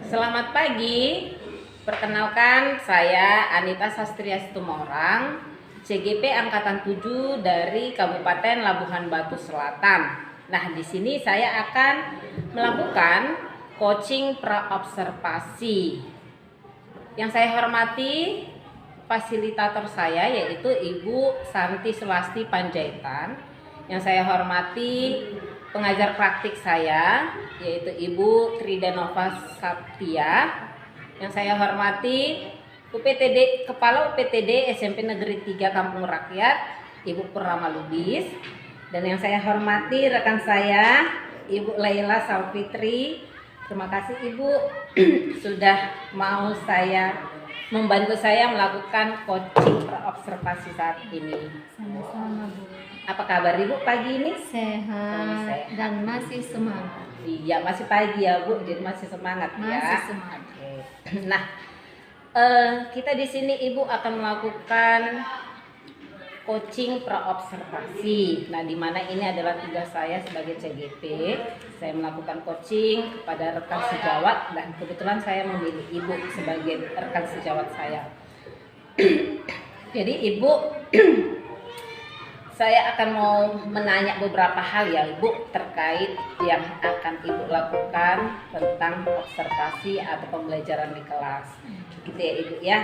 Selamat pagi. Perkenalkan, saya Anita Sastria Situmorang, CGP Angkatan 7 dari Kabupaten Labuhan Batu Selatan. Nah, di sini saya akan melakukan coaching praobservasi. Yang saya hormati fasilitator saya yaitu Ibu Santi Sulasti Panjaitan. Yang saya hormati pengajar praktik saya yaitu Ibu Tridanova Saptia. Yang saya hormati Kepala UPTD SMP Negeri 3 Kampung Rakyat Ibu Purnama Lubis. Dan yang saya hormati rekan saya Ibu Laila Salfitri. Terima kasih Ibu sudah mau membantu saya melakukan coaching praobservasi saat ini. Sama-sama Bu. Apa kabar Ibu pagi ini? Sehat dan masih semangat. Iya, masih pagi ya Bu, jadi masih semangat ya. Masih semangat. Oke. Nah, kita di sini Ibu akan melakukan coaching praobservasi. Nah, di mana ini adalah tugas saya sebagai CGP. Saya melakukan coaching kepada rekan sejawat dan kebetulan saya memilih Ibu sebagai rekan sejawat saya. Jadi Ibu, saya akan mau menanya beberapa hal ya Ibu terkait yang akan Ibu lakukan tentang observasi atau pembelajaran di kelas. Gitu ya Ibu ya.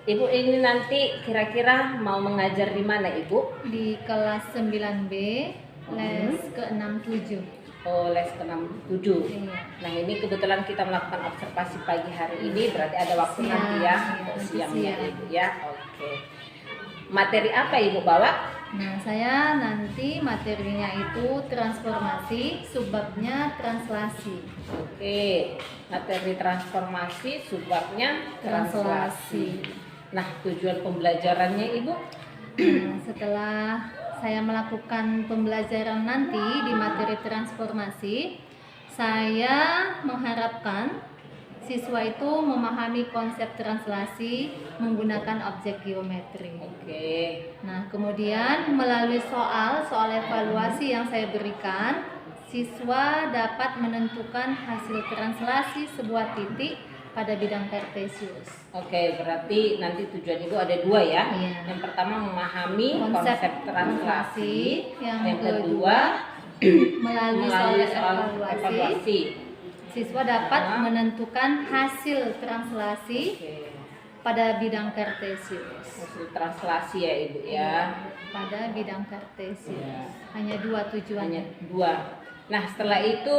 Ibu ini nanti kira-kira mau mengajar di mana Ibu? Di kelas 9B, les ke-67. Oh, les ke-67. Iya. Nah, ini kebetulan kita melakukan observasi pagi hari ini, berarti ada waktu Siang, nanti ya, nanti siangnya siang. Ibu ya. Oke. Materi apa Ibu bawa? Nah, saya nanti materinya itu transformasi, subbabnya translasi. Oke, materi transformasi, subbabnya translasi. Nah, tujuan pembelajarannya Ibu? Nah, setelah saya melakukan pembelajaran nanti di materi transformasi, saya mengharapkan siswa itu memahami konsep translasi menggunakan objek geometri. Oke. Nah, kemudian melalui soal evaluasi yang saya berikan, siswa dapat menentukan hasil translasi sebuah titik pada bidang kartesius. Oke, berarti nanti tujuan Ibu ada dua ya. Iya. Yang pertama memahami Konsep konsep translasi, yang kedua melalui soal evaluasi, siswa dapat menentukan hasil translasi Oke. pada bidang kartesius. Hasil translasi ya Ibu ya. Pada bidang kartesius. Iya. Hanya dua Hanya tujuannya. dua. Nah, setelah itu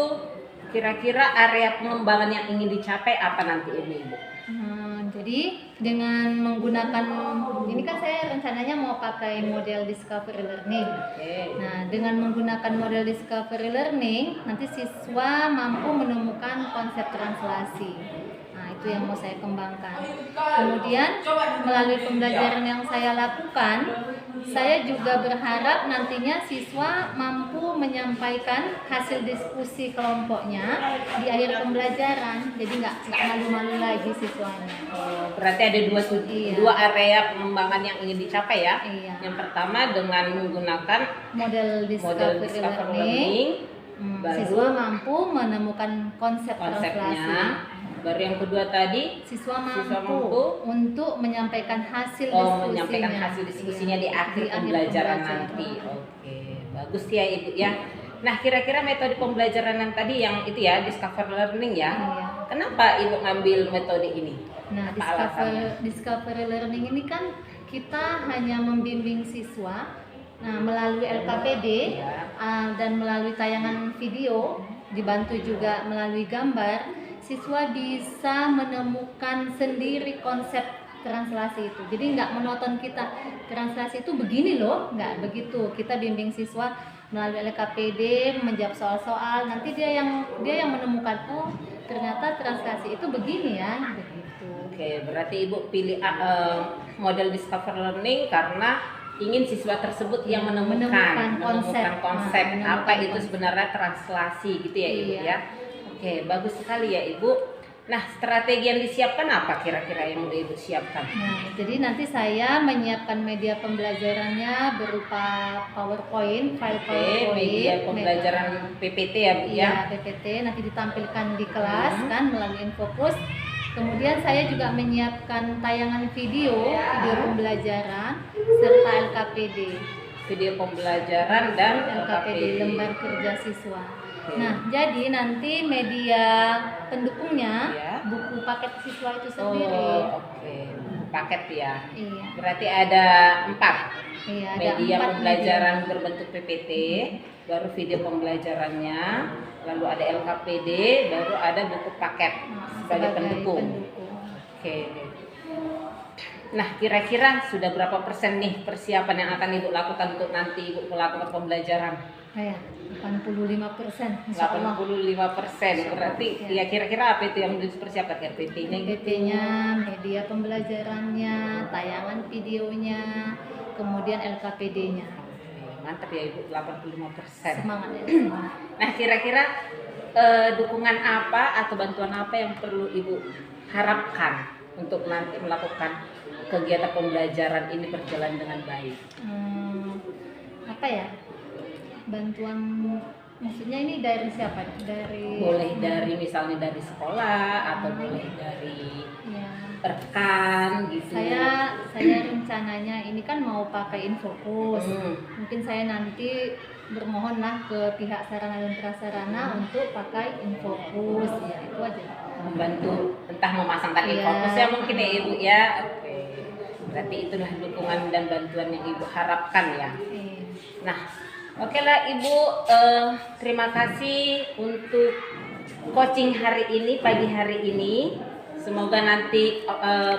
kira-kira area pengembangan yang ingin dicapai apa nanti ini Ibu? Jadi dengan menggunakan ini kan saya rencananya mau pakai model discovery learning. Oke. Nah, dengan menggunakan model discovery learning, nanti siswa mampu menemukan konsep translasi. Nah, itu yang mau saya kembangkan. Kemudian melalui pembelajaran yang saya lakukan, saya juga berharap nantinya siswa mampu menyampaikan hasil diskusi kelompoknya di akhir pembelajaran. Jadi nggak malu-malu lagi siswanya. Oh, berarti ada Iya. dua area pengembangan yang ingin dicapai ya. Iya. Yang pertama dengan menggunakan Model discovery discovery learning, baru siswa mampu menemukan konsep translasi. konsepnya. Baru yang kedua tadi Siswa Siswa mampu mampu untuk menyampaikan hasil diskusinya. menyampaikan hasil diskusinya Iya, di akhir pembelajaran nanti. Oke, bagus ya Ibu ya. Nah, kira-kira metode pembelajaran yang tadi yang itu ya, discover learning ya. Iya. Kenapa Ibu ngambil metode ini? Nah, Apa alasannya? discovery learning ini kan kita hanya membimbing siswa melalui LKPD Ya. dan melalui tayangan video, dibantu juga melalui gambar, siswa bisa menemukan sendiri konsep translasi itu. Jadi nggak monoton kita translasi itu begini loh, nggak begitu. Kita bimbing siswa melalui LKPD menjawab soal-soal, nanti dia yang menemukan oh ternyata translasi itu begini ya, begitu. Oke, berarti Ibu pilih model discover learning karena ingin siswa tersebut yang menemukan konsep. konsep Nah, apa menemukan itu konsep. sebenarnya translasi gitu ya Ibu Iya. ya. Oke, bagus sekali ya Ibu. Nah, strategi yang disiapkan apa kira-kira yang udah Ibu siapkan? Nah, jadi nanti saya menyiapkan media pembelajarannya berupa PowerPoint, file Oke, PowerPoint, media pembelajaran PPT ya, Bu ya. Iya, PPT nanti ditampilkan di kelas kan melalui Infocus. Kemudian saya juga menyiapkan tayangan video pembelajaran serta LKPD. Video pembelajaran dan LKPD, lembar kerja siswa. Nah, jadi nanti media pendukungnya Ya. buku paket siswa itu sendiri. Oh, oke. Paket ya. Iya. Berarti ada 4. Iya, ada Media 4 pembelajaran berbentuk PPT, baru video pembelajarannya, lalu ada LKPD, baru ada buku paket sebagai pendukung. Oke. Nah, kira-kira sudah berapa persen nih persiapan yang akan Ibu lakukan untuk nanti Ibu melakukan pembelajaran? Kayak 85%, insya Allah. 85%. Berarti ya kira-kira apa itu yang dipersiapkan? RPT-nya gitu. PPT-nya, media pembelajarannya, tayangan videonya, kemudian LKPD-nya. Mantap ya Ibu, 85%. Semangat ya, semangat. Nah, kira-kira dukungan apa atau bantuan apa yang perlu Ibu harapkan untuk nanti melakukan kegiatan pembelajaran ini berjalan dengan baik? Apa ya? Bantuan maksudnya ini dari siapa? Dari Boleh dari misalnya dari sekolah atau boleh dari ya. rekan gitu. Saya rencananya ini kan mau pakai Infocus. Mungkin saya nanti bermohonlah ke pihak sarana dan prasarana untuk pakai Infocus. Ya, itu aja. Membantu entah memasangkan Iya. Infocus ya mungkin ya Ibu ya. Oke. Berarti itulah dukungan dan bantuan yang Ibu harapkan ya. Iya. Nah, oke lah Ibu, terima kasih untuk coaching hari ini, pagi hari ini. Semoga nanti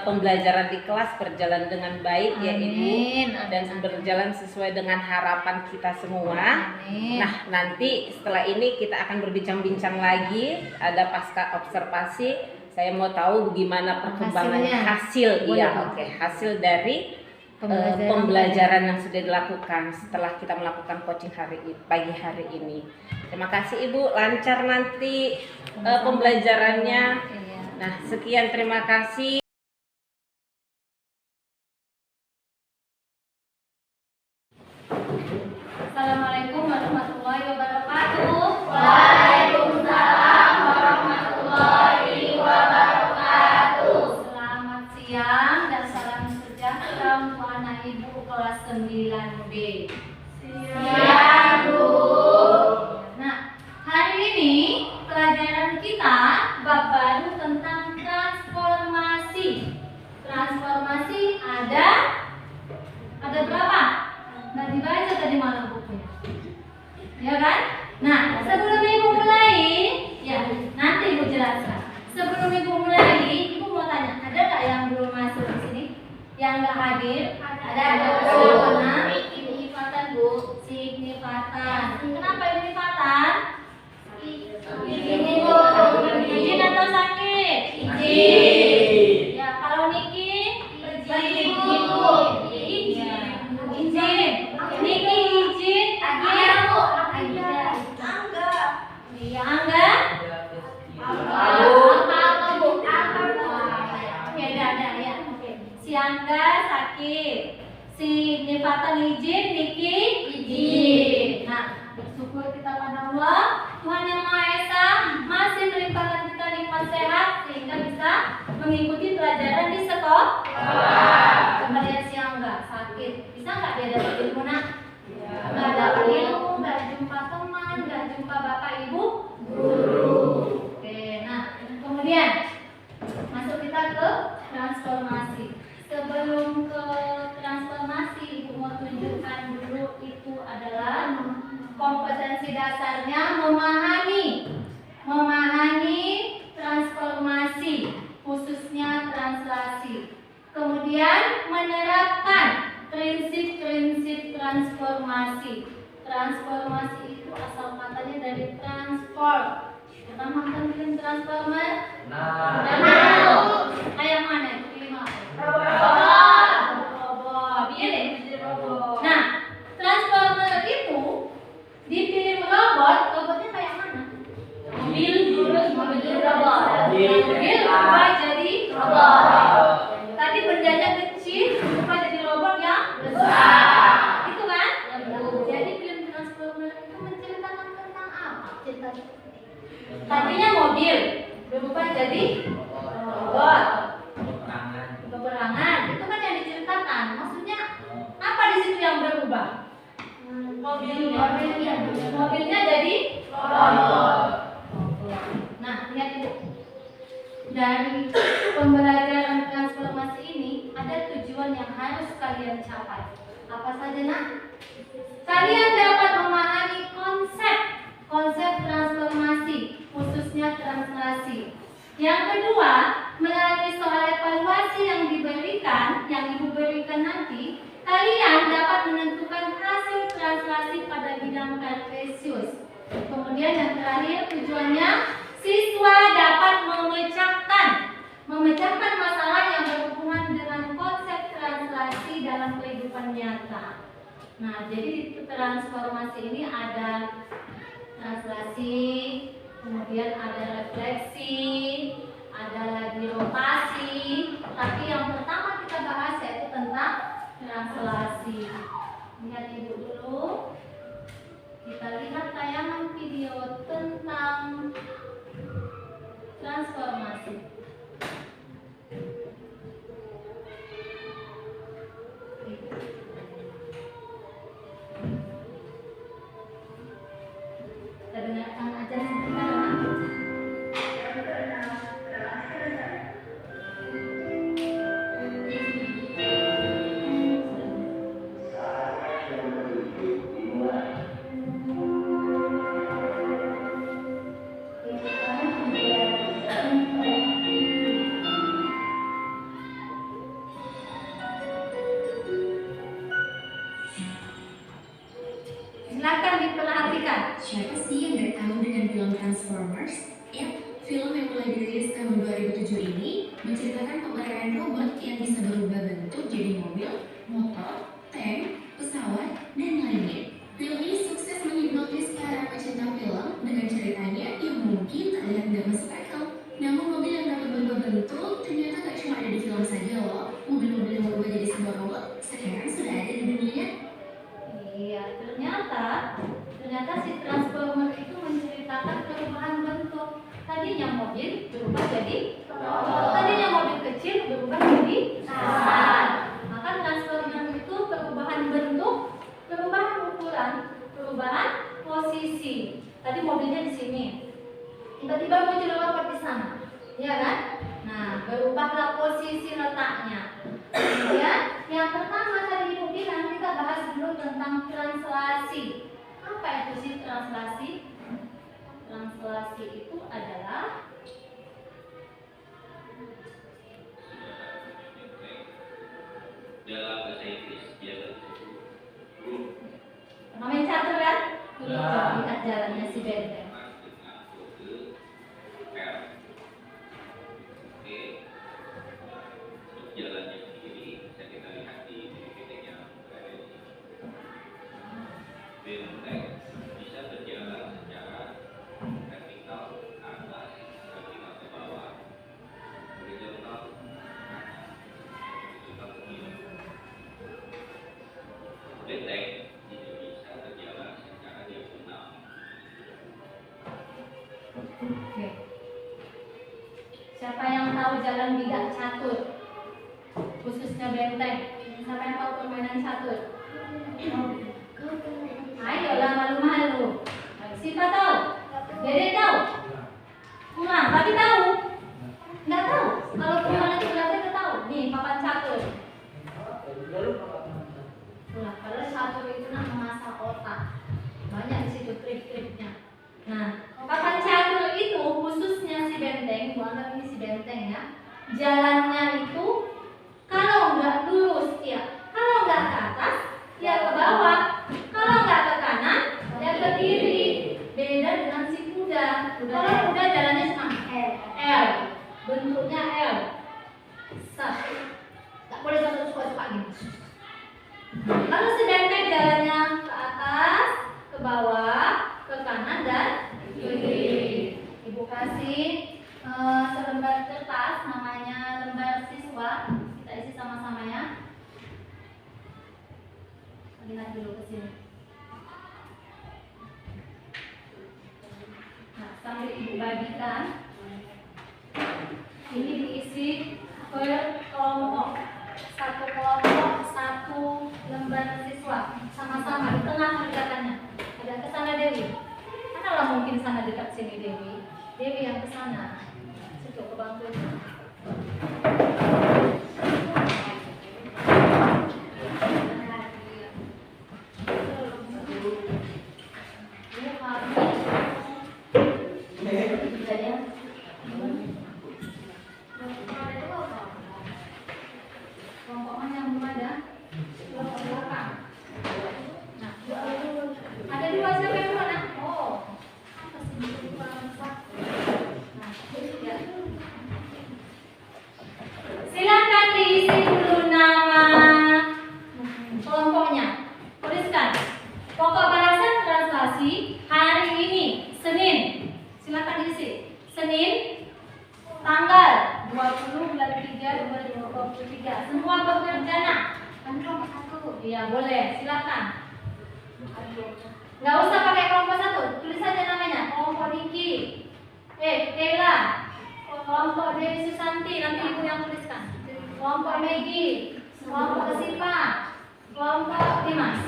pembelajaran di kelas berjalan dengan baik ya Ibu. Amin. Dan berjalan sesuai dengan harapan kita semua. Amin. Nah, nanti setelah ini kita akan berbincang-bincang lagi. Ada pasca observasi. Saya mau tahu gimana perkembangan Hasilnya. hasil. Boleh, Iya, Bu. oke. Hasil dari pembelajaran yang sudah dilakukan setelah kita melakukan coaching pagi hari ini. Terima kasih Ibu, lancar nanti pembelajarannya. Iya. Nah, sekian, terima kasih. Assalamualaikum warahmatullahi wabarakatuh. Waalaikumsalam warahmatullahi wabarakatuh. Selamat siang dan salam sejahtera untuk anak ibu kelas 9B. Siang, Bu. Nah, hari ini pelajaran kita bab baru tentang transformasi. Transformasi ada berapa? Nggak dibaca tadi malam bukunya, ya kan? Nah, sebelum ibu mulai, ya nanti ibu jelaskan. Sebelum ibu mulai, ibu mau tanya, ada nggak yang belum masuk di sini? Yang nggak hadir? Ada. Siapa? Nah, Signifatan, Bu. Signifatan. Kenapa Signifatan? Ini, Bu. Izin atau sakit? Izin. Ya, kalau Niki? Izin, Bu. Izin. Izin. Niki izin. Iya, Bu. Iya, Angga? Apa, Bu? Ya, ada ya. Oke. Si Angga sakit. Si Nifatan izin, Niki izin. Nah, bersyukur kita pada Allah, Tuhan Yang Maha Esa masih melimpahkan kita nikmat sehat sehingga bisa mengikuti pelajaran di sekolah. Coba lihat si Angga sakit, bisa nggak dia dapat ilmu nak? Nggak dapat ilmu, nggak jumpa teman, nggak jumpa bapak ibu guru. Oke, nah kemudian masuk kita ke transformasi. Sebelum ke transformasi, ibu mau tunjukkan dulu itu adalah kompetensi dasarnya memahami transformasi, khususnya translasi. Kemudian menerapkan prinsip-prinsip transformasi. Transformasi itu asal katanya dari transform. Pernah nonton film Transformer? Kayak mana? Film apa? Robot. Iya deh, jadi robot. Nah, Transformer itu di film robotnya kayak mana? Mobil, terus mobil robot. Mobil robot. Tadi bendanya kecil berubah jadi robot yang besar. Itu kan? Jadi film Transformer itu menceritakan tentang apa? Ceritanya. Tadinya mobil berubah jadi robot. Peperangan. Itu kan yang diceritakan. Maksudnya apa di situ yang berubah? Mobilnya jadi robot. Nah, lihat Ibu. Dari pembelajaran transformasi ini ada tujuan yang harus kalian capai. Apa saja, Nak? Kalian dapat memahami konsep transformasi, khususnya translasi. Yang kedua, melalui soal evaluasi yang Ibu berikan nanti, kalian dapat menentukan hasil translasi pada bidang Kartesius. Kemudian yang terakhir, tujuannya siswa dapat memecahkan masalah yang berhubungan dengan konsep translasi dalam kehidupan nyata. Nah, jadi di transformasi ini ada translasi, kemudian ada refleksi, ada lagi rotasi. Tapi yang pertama kita bahas yaitu tentang translasi. Lihat Ibu dulu. Kita lihat tayangan video tentang transformasi. Kita dengarkan aja sebentar. Silakan diperhatikan. Siapa sih yang gak tahu dengan film Transformers? Ya, film yang mulai dirilis tahun 2007 ini menceritakan peperangan robot yang bisa berubah bentuk jadi mobil, motor, tank, pesawat, dan lainnya. Film ini sukses menghipnotis para pecinta film dengan ceritanya yang mungkin terlihat gak masuk akal. Namun mobil yang dapat berubah bentuk ternyata gak cuma ada di film saja loh. Mobil-mobil yang berubah jadi sebuah robot sekarang sudah ada di dunia. Iya, ternyata si transformer itu menceritakan perubahan bentuk. Tadinya mobil berubah jadi robot. Tadinya mobil kecil berubah jadi besar. Maka transformer itu perubahan bentuk, perubahan ukuran, perubahan posisi. Tadi mobilnya di sini, tiba-tiba muncul robot di sana, ya kan? Nah, berubahlah posisi letaknya. Kemudian yang pertama tadi Ibu bilang kita bahas dulu tentang translasi. Apa itu sih translasi? Translasi itu adalah dalam bahasa Inggris biasa disebut group. main catur kan? Coba lihat jalannya si benteng. Dengan kode L. Oke. Untuk jalannya sendiri bisa kita lihat di PPT yang ada di sini. Benteng bisa berjalan secara vertikal ke atas, vertikal ke bawah, horizontal ke kanan, horizontal ke kiri. Benteng tidak bisa berjalan secara diagonal. Oke. Siapa yang tahu jalan bidak catur? Khususnya benteng. Siapa yang tahu permainan catur? Ayolah malu-malu. Siapa tahu? Dede tahu? Kurang, tapi tahu? Nggak tahu. Kalau permainan itu kita tahu. Nih, papan catur. Nah, kalau catur itu mengasah otak. Banyak di situ trik-triknya. Nah, papan catur itu khususnya si benteng, anggap ini si benteng ya. Jalannya itu kalau nggak lurus ya, kalau nggak ke atas ya ke bawah, kalau nggak ke kanan ya ke kiri. Beda dengan si kuda. Kalau kuda jalannya cuma L, bentuknya L. Satu, nggak boleh satu suka-suka gini. Kalau si benteng jalannya ke atas, ke bawah, ke kanan dan kiri. Ibu kasih selembar kertas namanya siswa, kita isi sama-sama ya. Lihat dulu ke sini. Nah, sambil ibu bagikan, ini diisi per kelompok. Satu kelompok, satu lembar siswa. Sama-sama di tengah kerjakannya. Ada ke sana Dewi. Manalah mungkin sana dekat sini Dewi. Dewi yang ke sana. Situ ke bangku itu. Kelompok mana yang belum ada? Kelompok belakang. Nah, ada dua siapa yang mana? Oh, apa sih ini kurang satu? Nah, ya. Silakan diisi dulu nama kelompoknya. Tuliskan. Pokok bahasan translasi hari ini Senin. Silakan diisi. Senin tanggal 20 bulan 3 2023. Semua bekerja nak. Kan kelompok satu. Iya boleh. Silakan. Nggak usah pakai kelompok satu. Tulis saja namanya. Kelompok Niki. Kayla. Kelompok Dewi Susanti. Nanti ibu yang tuliskan. Kelompok Megi. Kelompok Sipa. Kelompok Dimas.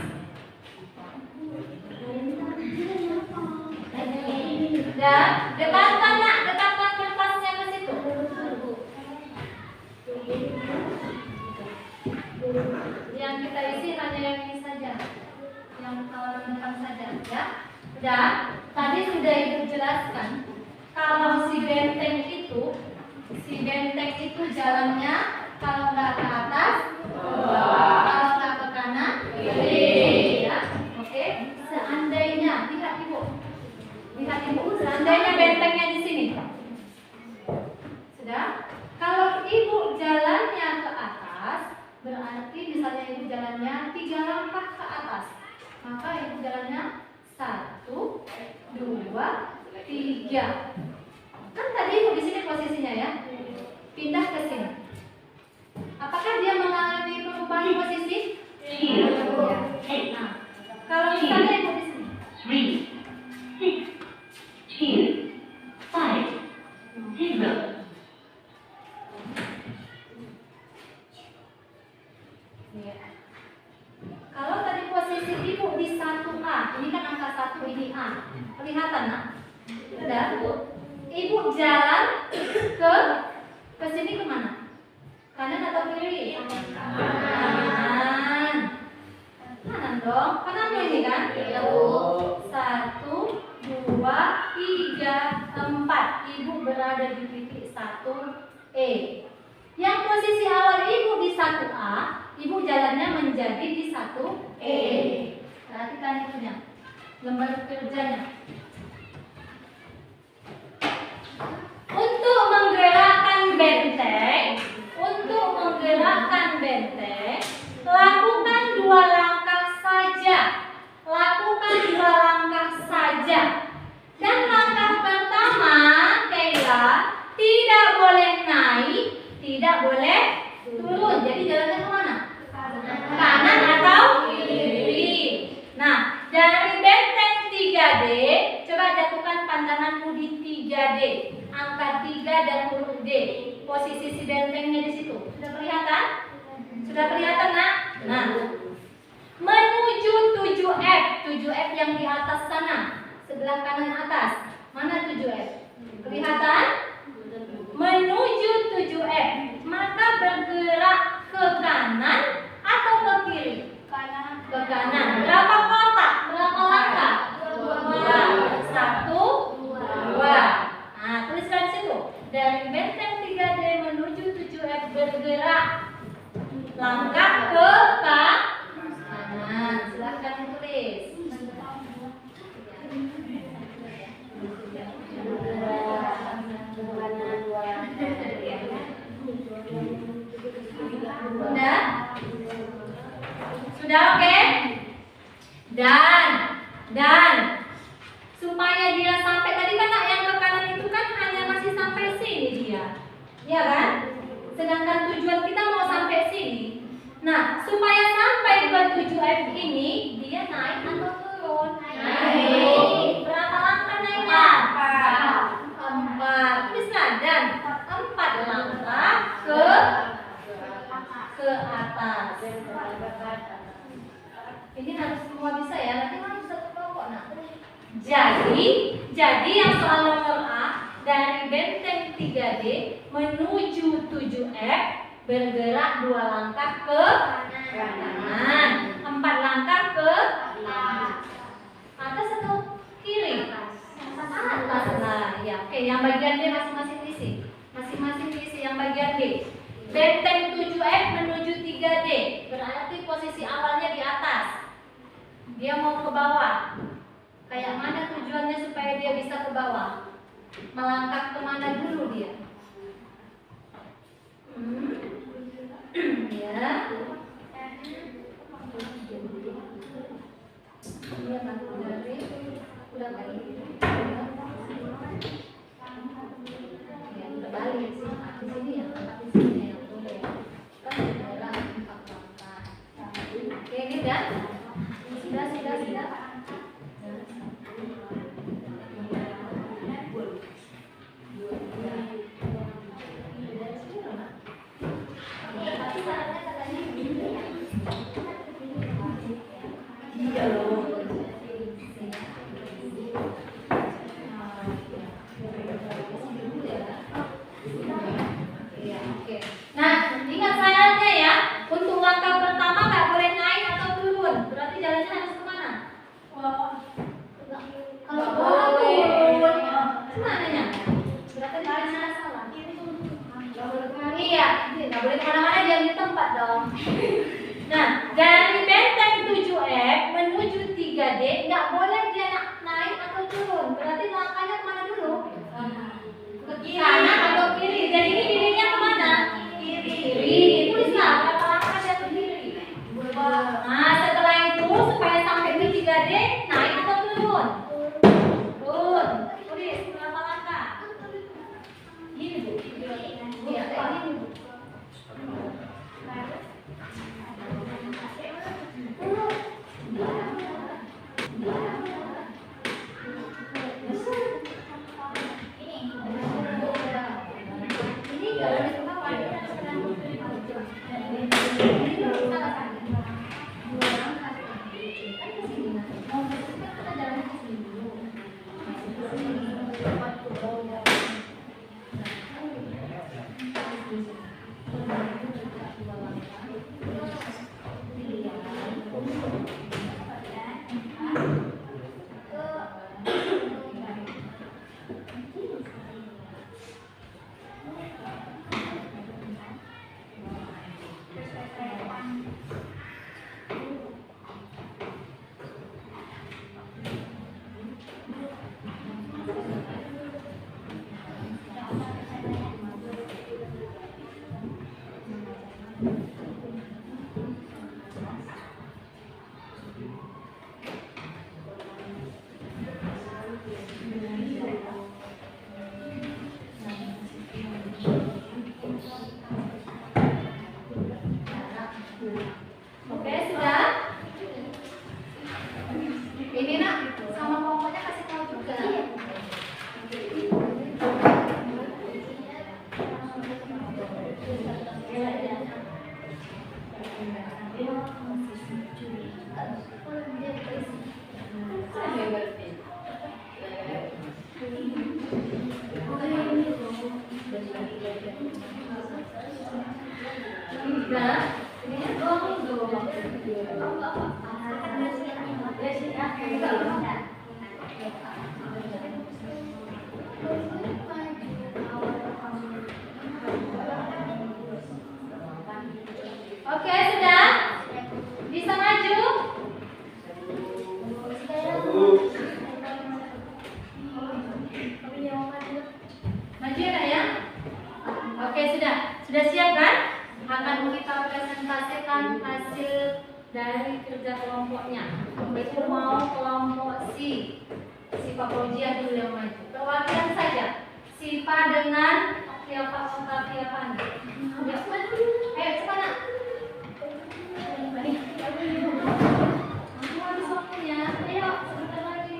Dan dekatkan nak, dekatkan kertasnya ke situ. Yang kita isi hanya yang ini saja, yang kawasan depan saja, ya. Dan tadi sudah ibu jelaskan kalau si benteng itu jalannya kalau nggak ke atas, kalau nggak ke kanan, kiri, ya. Oke. Seandainya, lihat ibu, seandainya bentengnya di sini, sudah. Kalau ibu jalannya ke atas, berarti misalnya ibu jalannya 3 langkah ke atas, maka ibu jalannya 1, 2, 3. Kan tadi ibu di sini posisinya ya, pindah ke sini. Apakah dia mengalami perubahan posisi? Iya. Nah, kalau misalnya ibu di sini, 3, 6, 5, 0. ya. Kalau tadi posisi ibu di 1A, ini kan angka 1, ini A, kelihatan nak? Sudah. Ibu jalan ke sini kemana? Kanan atau kiri? Kanan. Kanan dong. Kanan ini kan? Iya bu. 1, 2, 3, 4. Ibu berada di titik 1E. Yang posisi awal ibu di 1A, ibu jalannya menjadi di 1E. Perhatikan itunya, lembar kerjanya. Untuk menggerakkan benteng, lakukan 2 langkah saja. Dan langkah pertama, Kayla, tidak boleh naik, tidak boleh turun. Jadi jalannya kemana? Kanan atau kiri. Nah, dari benteng 3D, coba jatuhkan pandanganmu di 3D. Angka 3 dan huruf D. Posisi si bentengnya di situ. Sudah kelihatan? Sudah kelihatan, nak? Nah, menuju 7F. 7F yang di atas sana, sebelah kanan atas. Mana 7F? Kelihatan? Menuju 7F. Maka bergerak ke kanan atau ke kiri? Ke kanan. Berapa kotak? Berapa langkah? 1, 2. Nah, tuliskan situ. Dari benteng 3D menuju 7F bergerak langkah ke kanan. Silahkan tulis. Sudah? Sudah oke? Dan supaya dia sampai tadi kan yang ke kanan itu kan hanya masih sampai sini dia. Ya kan? Sedangkan tujuan Jadi yang soal nomor A, dari benteng 3D menuju 7F bergerak 2 langkah ke kanan, 4 langkah ke atas atau kiri? Atas lah. Ya, oke, yang bagian D masing-masing isi. Masing-masing isi yang bagian D. Benteng 7F menuju 3D, berarti posisi awalnya di atas. Dia mau ke bawah. Kayak mana tujuannya supaya dia bisa ke bawah? Melangkah kemana dulu dia? Ya. Dia bantu dari udah balik. Ya, udah balik sih. Di sini ya, di sini ya, boleh. Kan ada 4 langkah. Oke, ini udah. Sudah. Nah, ingat syaratnya ya. Untuk langkah pertama nggak boleh naik atau turun. Berarti jalannya harus kemana? Kalau turun, kemananya? Berarti jalannya salah. Iya, nggak boleh kemana-mana, dia di tempat dong. Nah, dari benteng 7F menuju 3D nggak boleh dia naik atau turun. Berarti langkahnya kemana dulu? Ke kanan atau kiri. Jadi ini dirinya kemana? Kiri. Tulislah berapa langkah dia ke kiri. Nah, setelah itu supaya sampai di 3D naik atau turun? Turun. Tulis berapa langkah? Gini Bu. Iya, ini Bu. Oke, sudah? Ini nak, sama pokoknya kasih tahu juga. Oke, sudah? Bisa maju? Maju ya? Oke, sudah. Sudah siap kan? Akan kita presentasikan hasil dari kerja kelompoknya. Itu mau kelompok C. Si Pak Fauzia dulu yang maju. Perwakilan saja. Sipa dengan Oktaviani. Ya, maju dulu. Ayo, cepat nak. Habis waktunya. Ayo, sebentar lagi.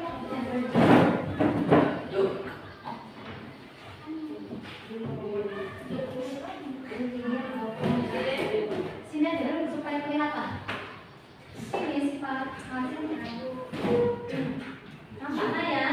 Sini aja supaya kelihatan. Sini si Pak. Nampak ya?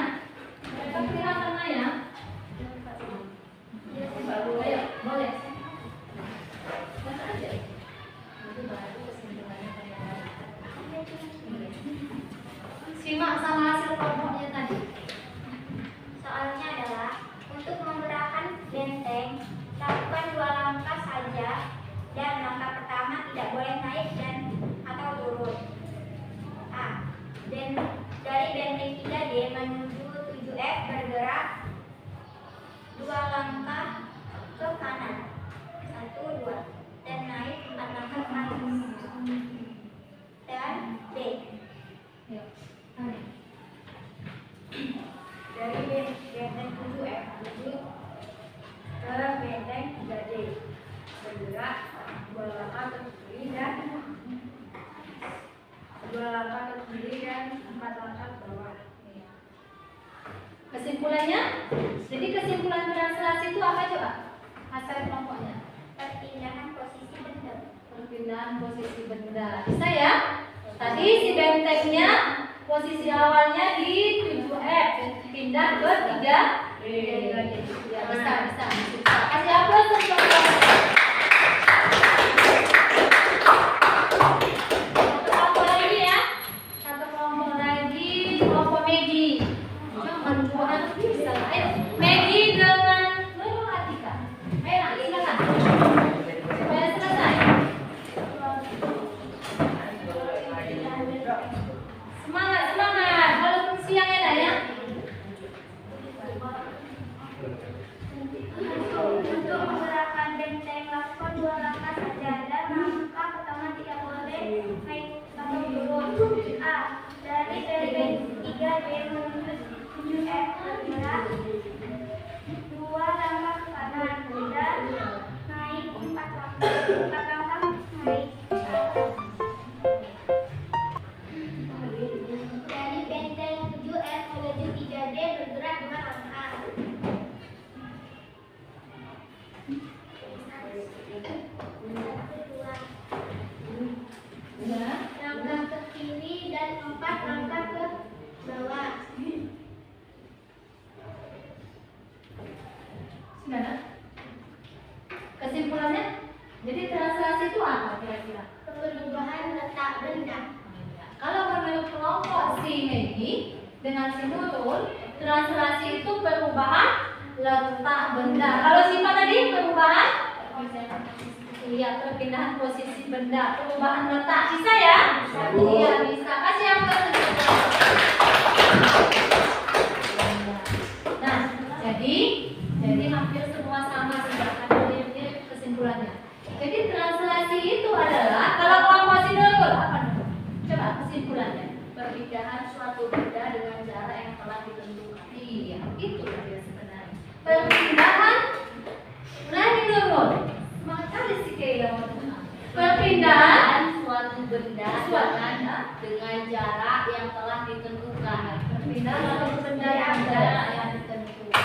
langkah ke kanan. 1, 2. Dan naik 4 langkah ke atas. Dan D. Dari benteng 7F menuju ke benteng 3D. Bergerak 2 langkah ke kiri dan 4 langkah ke bawah. Kesimpulannya, jadi kesimpulan translasi itu apa coba? Hasil kelompoknya. Perpindahan posisi benda. Perpindahan posisi benda. Bisa ya? Tadi si bentengnya posisi awalnya di 7F, pindah ke 3D. Ya, bisa. Kasih aplaus untuk satu kelompok lagi ya. Satu kelompok lagi, kelompok Megi. Bisa. Ayo, Megi dengan Nurul Atika. Ayo, silakan. Supaya selesai. Semangat. Walaupun siang ya, Nak, ya. Untuk menggerakkan benteng lakukan 2 langkah saja dan langkah pertama tidak boleh naik atau turun. A. Dari benteng 3D menuju 7F bergerak 2 langkah ke kanan dan naik 4 langkah naik ke atas. Dari benteng 7F menuju 3D bergerak 2 langkah. Langkah ke kiri dan 4 langkah ke bawah. Sudah, Nak? Kesimpulannya, jadi translasi itu apa kira-kira? Perubahan letak benda. Kalau menurut kelompok si Megi dengan si Nurul, translasi itu perubahan letak benda. Kalau Siva tadi perubahan, iya, perpindahan posisi benda, perubahan letak. Bisa ya? Iya, bisa. Kasih yang Nah, jadi hampir semua sama sudah ada mirip kesimpulannya. Jadi translasi itu adalah kalau kelompok si Nurul apa? Coba kesimpulannya. Perpindahan suatu benda dengan jarak yang telah ditentukan. Iya, itu dia sebenarnya. Perpindahan lagi Nurul. Semangat kali si Keila. Perpindahan Suatu benda dengan jarak yang telah ditentukan. perpindahan suatu benda yang jarak yang ditentukan.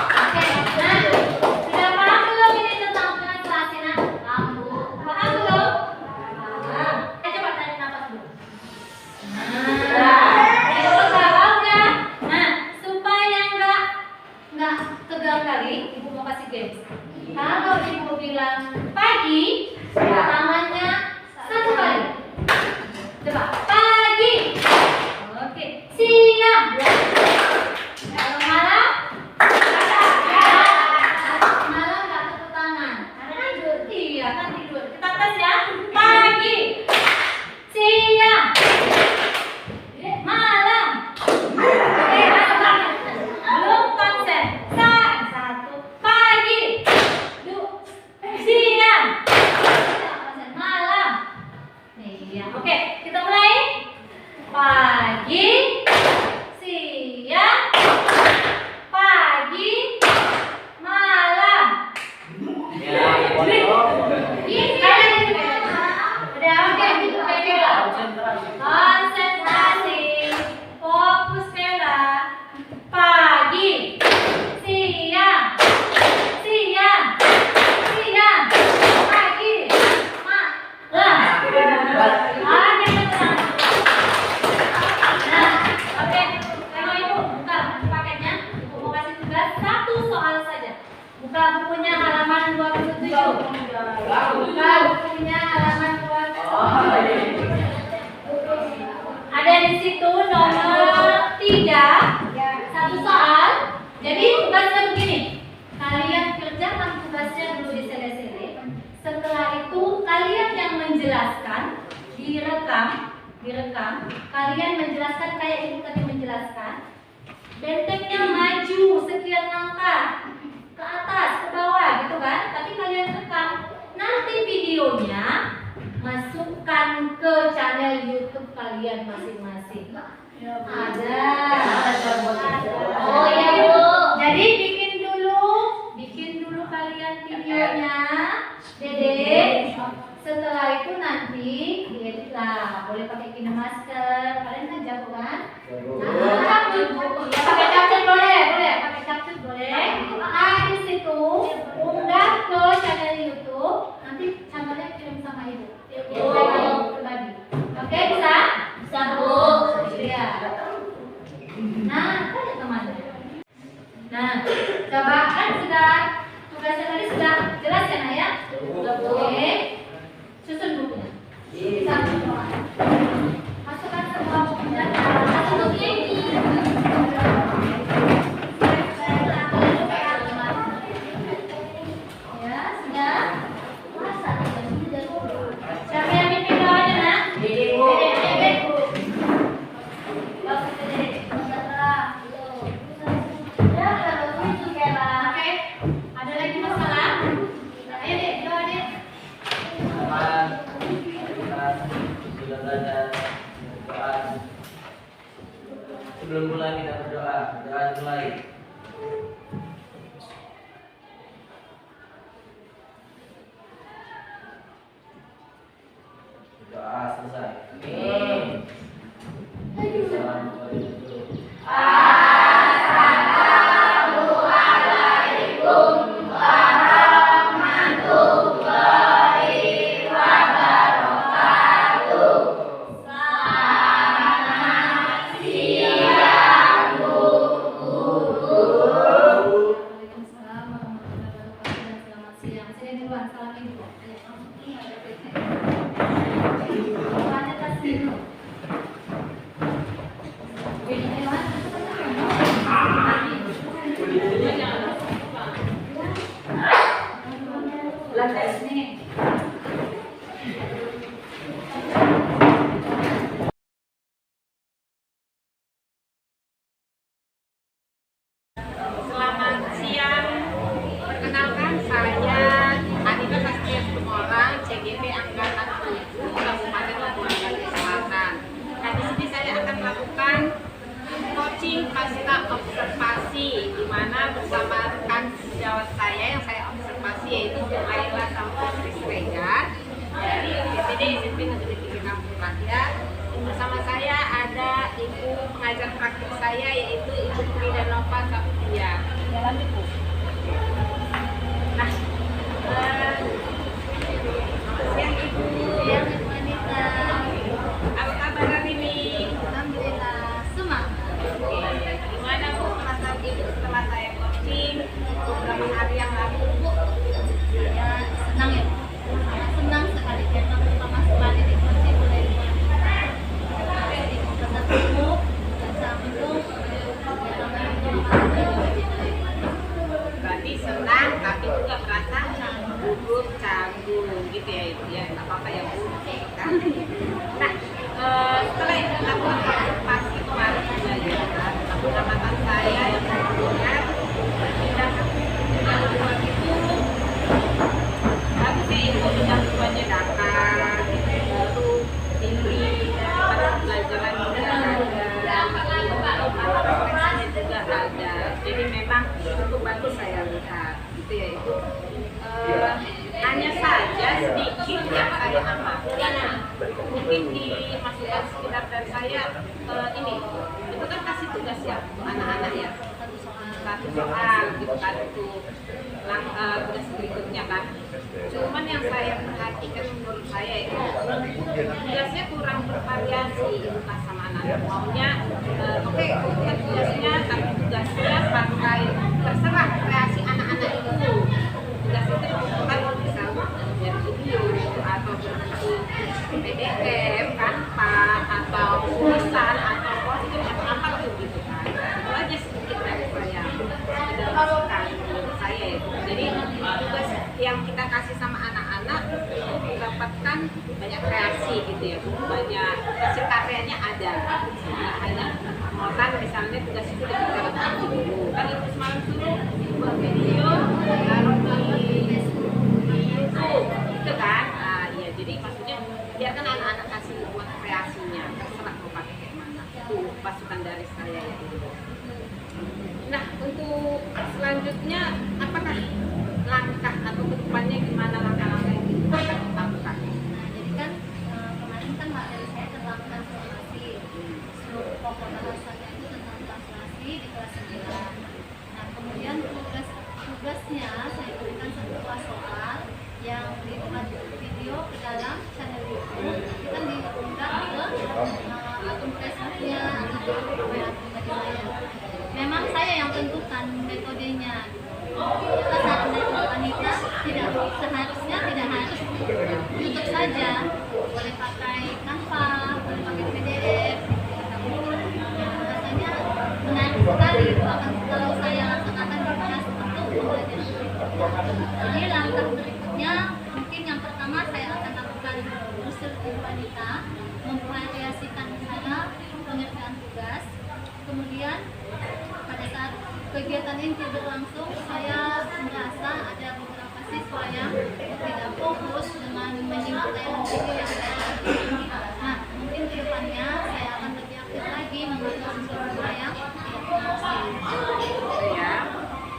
Oke, nah, sudah paham belum ini tentang translasi? Nah, paham belum? Paham. Coba tarik nafas dulu. Nah, supaya nggak tegang kali, ibu mau kasih games. Kalau ibu bilang pagi, tangannya satu kali. Coba pagi. Oke, siang. Kalau malam, malam nggak tepuk tangan. Tidur. Iya kan tidur. Kita tes ya. Pagi, siang, malam. Belum konsen. Satu. Pagi, siang, malam. Iya. Oke, kita mulai. Pagi, siang, pagi, malam. Udah oke, Bella. Konsentrasi, fokus Bella. Pagi, siang, pagi, malam. Nah, oke. Kalau ibu buka paketnya, ibu mau kasih tugas 1 soal saja. Buka bukunya halaman 27. Buka bukunya halaman 27. Ada di situ nomor 3, 1 soal. Jadi tugasnya begini. Kalian kerjakan tugasnya dulu di sele-sele. Setelah itu kalian yang menjelaskan, direkam. Kalian menjelaskan kayak ibu tadi menjelaskan. Bentengnya maju kalian masing-masing? Ada. Oh iya Bu. Jadi bikin dulu kalian videonya, Dede. Setelah itu nanti diedit lah. Boleh pakai KineMaster. Kalian kan jago kan? Nah, capcut Bu. Ya, pakai capcut boleh. Pakai capcut boleh. Nah, di situ unggah ke channel YouTube. Nanti channelnya kirim sama Ibu. Pribadi. Oke, bisa? Bisa Bu. Iya. Nah, tanya temannya. Nah, coba kan sudah tugasnya tadi sudah jelas ya Nak ya? Oke. Susun bukunya. Bisa masukkan semua bukunya. Masuk bukunya ini. Ya, sudah. Masa siapa yang pimpin bawahnya Nak? Dede Bu. Dede Bu. Bagus Dede. Ya, kalau itu Kela. Oke. Ada lagi masalah? Ayo Dek, jawab Dek. Sudah belajar berdoa. Sebelum mulai kita berdoa, doa mulai. Doa selesai. Assalamualaikum. Waalaikumsalam warahmatullahi wabarakatuh dan selamat siang. Saya duluan, salam Ibu. Bukannya tas dulu. Lantai sini. Selamat siang. Perkenalkan saya Anita Saskia Sumorang, CGP Angkatan 7 Kabupaten Labuan Batu Selatan. Nah, di sini saya akan melakukan coaching pasca observasi, di mana bersama rekan sejawat saya yang saya observasi yaitu Bu Laila Samsul Regan dari BPD SMP Negeri 3 Kampung Rakyat. Bersama saya ada ibu pengajar praktik saya yaitu Ibu Tridanova Saptia. Jalan Ibu. Nah, selamat siang Ibu. Siang Ibu Anita. Apa kabar hari ini? Alhamdulillah semangat. Oke, gimana Bu perasaan Ibu setelah saya coaching beberapa hari yang lalu Bu? Saya senang ya, sangat senang sekali karena pertama sekali dikoci oleh ketemu dan sambung Berarti senang tapi juga merasa gugup, canggung gitu ya Ibu ya. Nggak apa-apa ya Bu. Nah, setelah itu dilakukan observasi kemarin juga ya, pengamatan saya yang sebelumnya bidang kebutuhan itu bagus ya Ibu, bidang kebutuhannya dakar, baru tinggi, pada pelajaran juga ada, refleksinya juga ada. Jadi memang cukup bagus saya lihat gitu ya Ibu. Hanya saja sedikit yang saya amati, mungkin di masukan sekitar dari saya ini itu kan kasih tugas ya anak-anak ya, satu soal gitu kan untuk tugas berikutnya kan. Cuman yang saya perhatikan menurut saya itu tugasnya kurang bervariasi itu kan sama anak-anak. Maunya oke, bukan tugasnya tapi tugasnya pakai terserah kreasi anak-anak itu. Tugas itu bukan misalnya dari video atau bentuk PDF, Canva atau tulisan atau poster atau apa gitu kan. Itu aja sedikit dari saya dalam masukan menurut saya itu. Jadi tugas yang kita kasih sama anak-anak itu mendapatkan banyak kreasi gitu ya, banyak hasil karyanya ada. Nah, hanya kan misalnya tugas itu dikerjakan dulu kan itu semalam suruh buat video taruh di YouTube gitu kan. Nah iya, jadi maksudnya biarkan anak-anak kasih buat kreasinya, terserah Ibu selanjutnya apakah langkah atau kedepannya gimana langkah-langkah yang dilakukan? Nah, jadi kan kemarin kan materi saya tentang translasi. Seluruh pokok bahasannya itu tentang translasi di kelas 9. Nah, kemudian tugasnya saya berikan sebuah soal yang dibuat video ke dalam channel YouTube. Nanti kan diunggah ke akun Facebooknya atau WA pribadi saya. Memang saya yang tentukan metodenya. Kita saat menjadi wanita seharusnya tidak harus YouTube saja, boleh pakai Canva, boleh pakai PDF. Rasanya menarik sekali itu akan kalau saya laksanakan di kelas untuk pembelajaran. Jadi langkah berikutnya mungkin yang pertama saya akan lakukan usul ibu wanita, memvariasikan cara pengerjaan tugas. Kemudian pada saat kegiatan inti berlangsung, saya merasa ada beberapa siswa yang tidak fokus dengan menyimak tayangan video yang saya lakukan. Nah, mungkin ke depannya saya akan lebih aktif lagi mengatur siswa yang tidak fokus. Ya.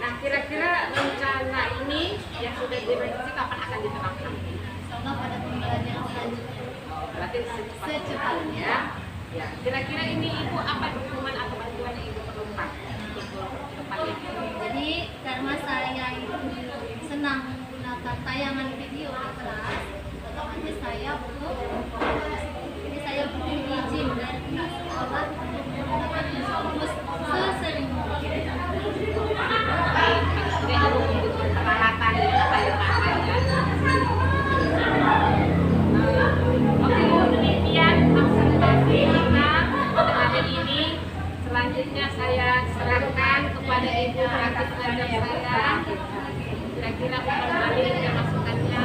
Nah, kira-kira rencana ini yang sudah direvisi kapan akan diterapkan? Insyaallah pada pembelajaran selanjutnya. Berarti secepatnya. Ya. Kira-kira ini Ibu apa dukungan atau bantuan yang Ibu perlukan untuk kedepannya? Jadi karena saya itu senang menggunakan tayangan video di kelas, otomatis saya butuh izin dari pihak sekolah untuk menggunakan Infomus sesering mungkin. Jadi Ibu membutuhkan peralatan apa ya Pak? Oke Bu, demikian observasi kita pada hari ini. Selanjutnya saya serahkan kepada Ibu praktik belajar saya. Kira-kira kembali ada masukannya.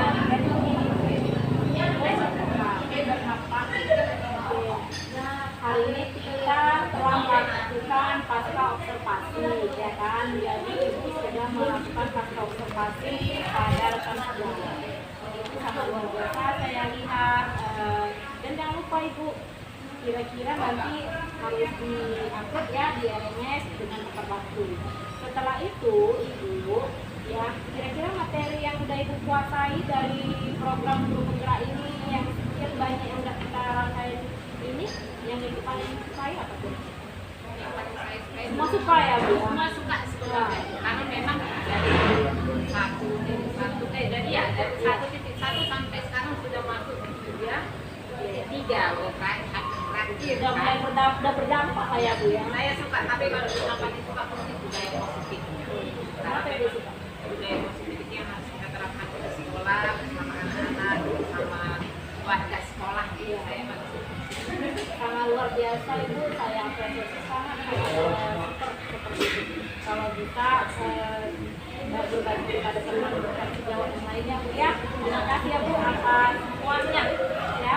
Hari ini kita telah melakukan pasca observasi, ya kan? Jadi ibu sudah melakukan pasca observasi pada rekan sebelah. Itu sangat luar biasa saya lihat. Dan jangan lupa ibu, kira-kira nanti harus diangkat ya di RMS dengan tepat waktu. Setelah itu ibu, ya kira-kira materi yang sudah ibu kuasai dari program guru penggerak ini yang sekian banyak yang sudah kita rangkai ini, yang ibu paling sukai apa tuh? Yang paling saya suka itu Semua suka ya bu? semua suka sebenarnya, karena memang dari dari 1.1 sampai sekarang sudah masuk ya 3 loh kan, terakhir Udah mulai kan. udah berdampak lah ya bu ya? Saya suka, tapi kalau yang paling suka positif budaya positif. Kenapa ibu suka? Budaya positif itu yang harus kita terapkan di sekolah bersama anak-anak, bersama warga sekolah gitu. Saya paling suka. Karena luar biasa ibu, saya apresiasi sangat seperti itu. Kalau kita berbagi kepada teman-teman sejawat yang lainnya bu ya. Terima kasih ya bu atas semuanya ya.